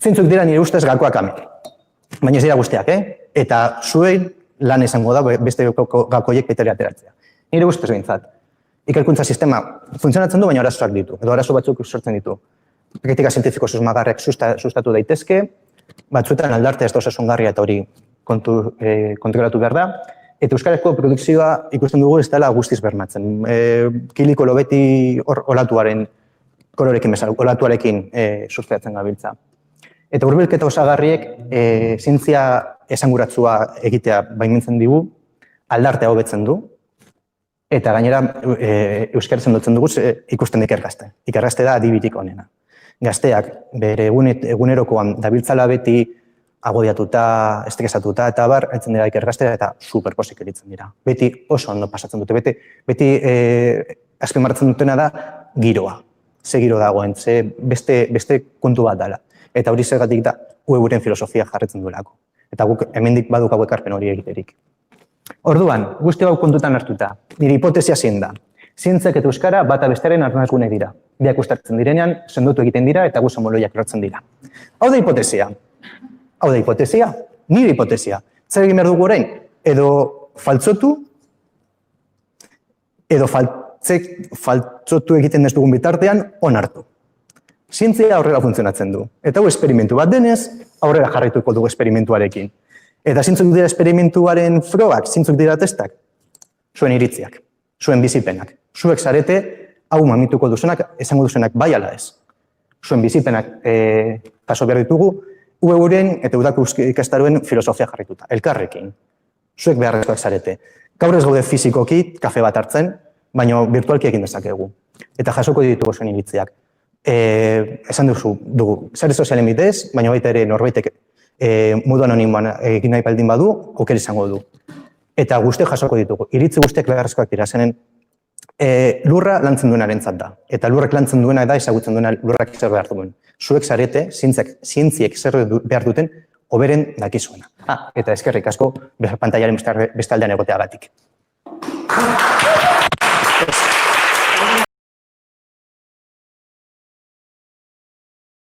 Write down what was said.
Zintzuk dira nire ustez gakoak amek. Baina ez dira guztiak, Eta zuei lan izango da beste gakoiek betere ateratzea. Nire ustez behintzat. Ikerkuntza sistema funtzionatzen du, baina arazoak ditu. Edo arazo batzuk sortzen ditu. Kritika zientifiko susmagarriak sustatu daitezke, batzuetan aldarte ez da osasungarria eta hori kontrolatu behar da. Eta euskarazko produkzioa ikusten dugu ez dela guztiz bermatzen. Kiliko lobeti olatuaren kolorekin bezala, olatuarekin sustratzen gabiltza. Eta hurbilketa osagarriek zientzia esanguratsua egitea baimentzen digu, aldartea hobetzen du, eta gainera euskaraz sendotzen dugu ikusten ikergazte. Ikergazte da adibirik onena. Gazteak bere egunerokoan dabiltzala beti agodiatuta, estresatuta eta bar, entzen dira ikergaztera eta superposik eritzen dira. Beti oso ondo pasatzen dute, beti azpimarratzen dutena da giroa. Ze giro dagoen, ze beste kontu bat dela. Eta hori zergatik da euren filosofia jarretzen duelako. Eta guk hemendik badukagu ekarpen hori egiterik. Orduan, guzti hau kontutan hartuta, nire hipotesia zein da. Zientziak eta euskara bata bestearen arnazgune dira. Biak uztartzen direnean, sendotu egiten dira eta guzo moloiak erortzen dira. Hau da hipotesia. Hau da hipotesia, nire hipotesia. Zer egin behar dugu orain? Edo faltzotu, edo faltzotu egiten ez dugun bitartean onartu. Zientzia aurrera funtzionatzen du. Eta hau esperimentu bat denez, aurrera jarraituko dugu esperimentuarekin. Eta zintzuk dira esperimentuaren frogak, zintzuk dira testak? Zuen iritziak, zuen bizipenak. Zuek zarete, hau mamituko duzunak, esango duzunak bai ala ez. Zuen bizipenak jaso behar ditugu, euren eta udako ikastaroen filosofia jarrituta, elkarrekin. Zuek beharrezkoak zarete. Gaur ez gaude fizikoki, kafe bat hartzen, baina virtualki egin dezakegu. Eta jasoko ditugu zuen iritziak. Esan dugu, sare sozialen bidez, baina baita ere norbaitek modu anonimoan egin nahi baldin badu, oker izango du. Eta guzti jasoko ditugu. Iritzi guztiak beharrezkoak dira, zenen lurra lantzen duenarentzat da. Eta lurrek lantzen duena da ezagutzen duena lurrak zer behar duen. Zuek zarete, zientziek zer behar duten, hoberen dakizuena. Eta eskerrik asko, pantailaren bestaldean egoteagatik.